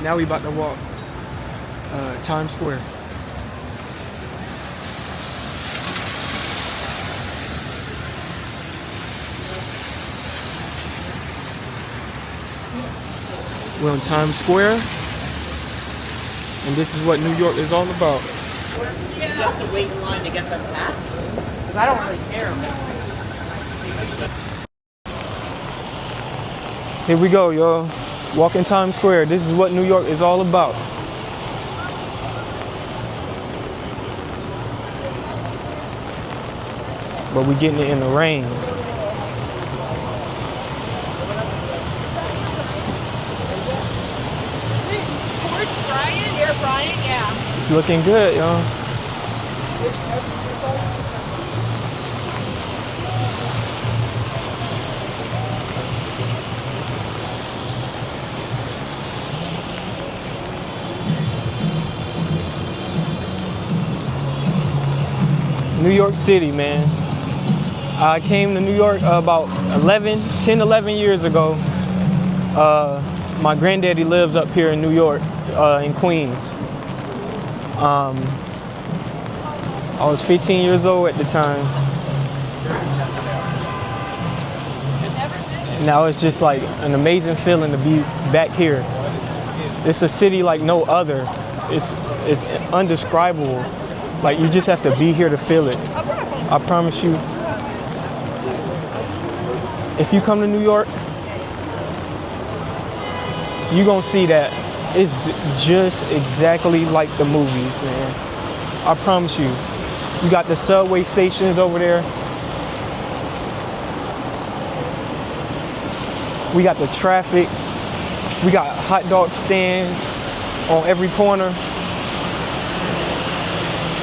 Now we about to walk Times Square. We're on Times Square, and this is what New York is all about. Just to wait in line to get the packs? Because I don't really care. Here we go, y'all. Walking Times Square. This is what New York is all about. But we getting it in the rain. Brian, yeah. It's looking good, y'all. New York City, man. I came to New York about 10, 11 years ago. My granddaddy lives up here in New York, in Queens. I was 15 years old at the time. Now it's just like an amazing feeling to be back here. It's a city like no other. It's indescribable. Like, you just have to be here to feel it. I promise you. If you come to New York, you're gonna see that it's just exactly like the movies, man. I promise you. You got the subway stations over there. We got the traffic. We got hot dog stands on every corner.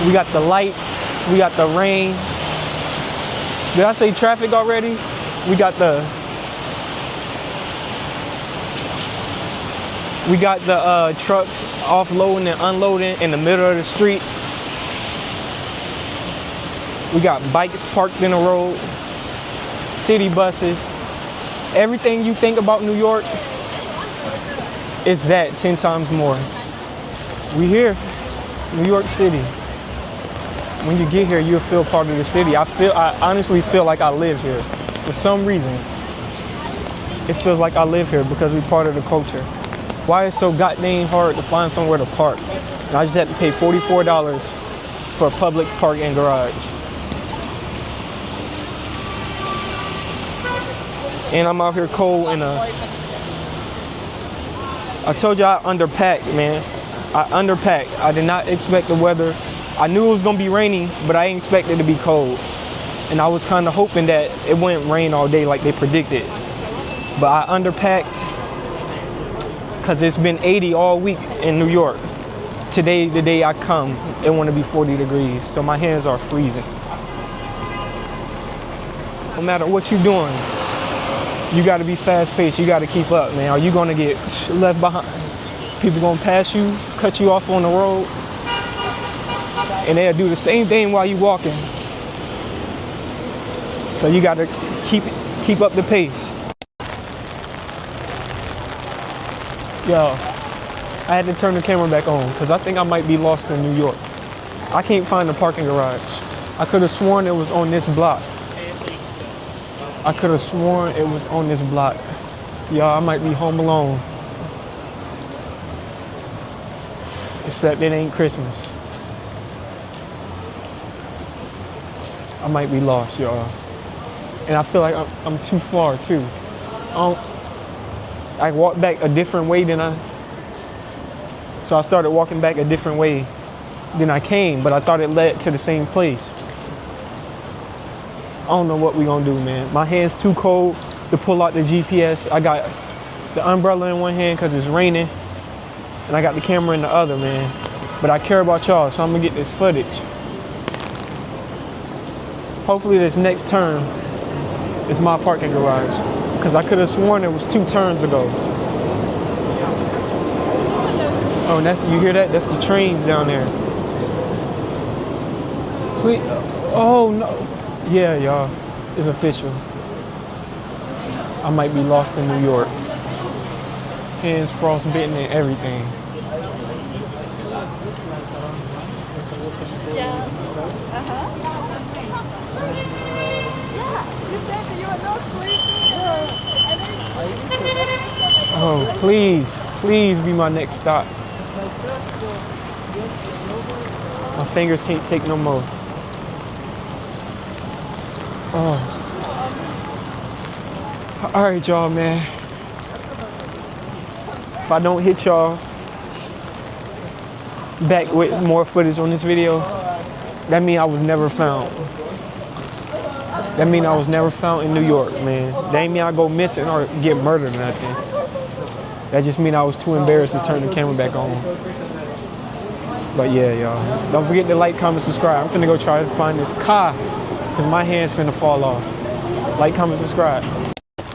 We got the lights. We got the rain. Did I say traffic already? We got the trucks offloading and unloading in the middle of the street. We got bikes parked in the road, city buses. Everything you think about New York is that 10 times more. We here, New York City. When you get here, you'll feel part of the city. I honestly feel like I live here. For some reason, it feels like I live here because we're part of the culture. Why it's so goddamn hard to find somewhere to park? And I just had to pay $44 for a public parking garage. And I'm out here cold in I told you I underpacked, man. I underpacked. I did not expect the weather. I knew it was gonna be rainy, but I didn't expect it to be cold. And I was kind of hoping that it wouldn't rain all day like they predicted. But I underpacked because it's been 80 all week in New York. Today, the day I come, it want to be 40 degrees, so my hands are freezing. No matter what you're doing, you got to be fast-paced. You got to keep up, man. Are you going to get left behind? People going to pass you, cut you off on the road, and they'll do the same thing while you're walking. So you got to keep up the pace. Yo, I had to turn the camera back on because I think I might be lost in New York. I can't find the parking garage. I could have sworn it was on this block. I could have sworn it was on this block. Y'all, I might be home alone. Except it ain't Christmas. I might be lost, y'all. And I feel like I'm too far too. I walked back a different way so I started walking back a different way than I came, but I thought it led to the same place. I don't know what we gonna do, man. My hand's too cold to pull out the GPS. I got the umbrella in one hand because it's raining, and I got the camera in the other, man. But I care about y'all, so I'm gonna get this footage. Hopefully this next turn is my parking garage, because I could have sworn it was 2 turns ago. Oh, and you hear that? That's the trains down there. Please. Oh no. Yeah, y'all, it's official. I might be lost in New York. Hands frostbitten and everything. Yeah. You said that you were not sleeping. Oh, please, please be my next stop. My fingers can't take no more. Oh. All right, y'all, man. If I don't hit y'all back with more footage on this video, that means I was never found. That means I was never found in New York, man. That ain't mean I go missing or get murdered or nothing. That just means I was too embarrassed to turn the camera back on. But yeah, y'all. Don't forget to like, comment, subscribe. I'm finna go try to find this car because my hand's finna fall off. Like, comment, subscribe.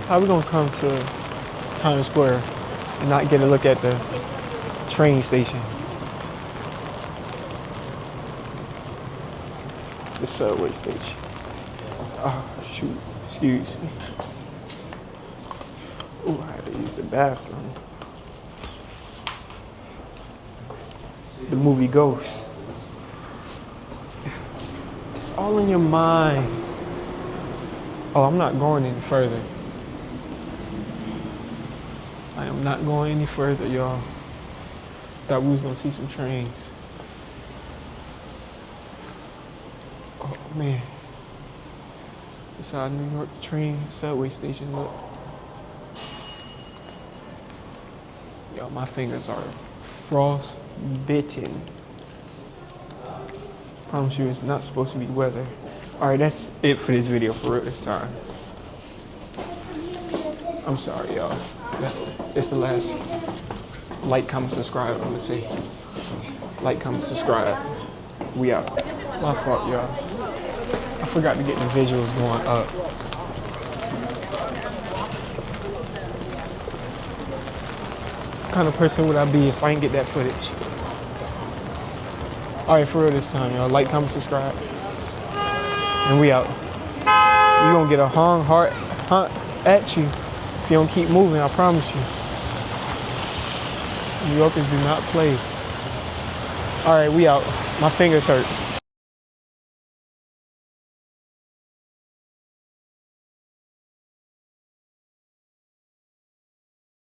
How we gonna come to Times Square and not get a look at the train station? The subway station. Oh, shoot. Excuse me. Oh, I had to use the bathroom. The movie Ghost. It's all in your mind. Oh, I'm not going any further. I am not going any further, y'all. Thought we was gonna see some trains. Oh man. Beside New York train subway station, look. Yo, my fingers are frostbitten. Promise you it's not supposed to be weather. Alright, that's it for this video for real this time. I'm sorry, y'all. It's the last. Like, comment, subscribe, I'm gonna say. Like, comment, subscribe. We out. My fault, y'all. I forgot to get the visuals going up. What kind of person would I be if I didn't get that footage? Alright, for real this time, y'all. Like, comment, subscribe. And we out. You gonna get a heart hunt at you if you don't keep moving, I promise you. New Yorkers do not play. Alright, we out. My fingers hurt.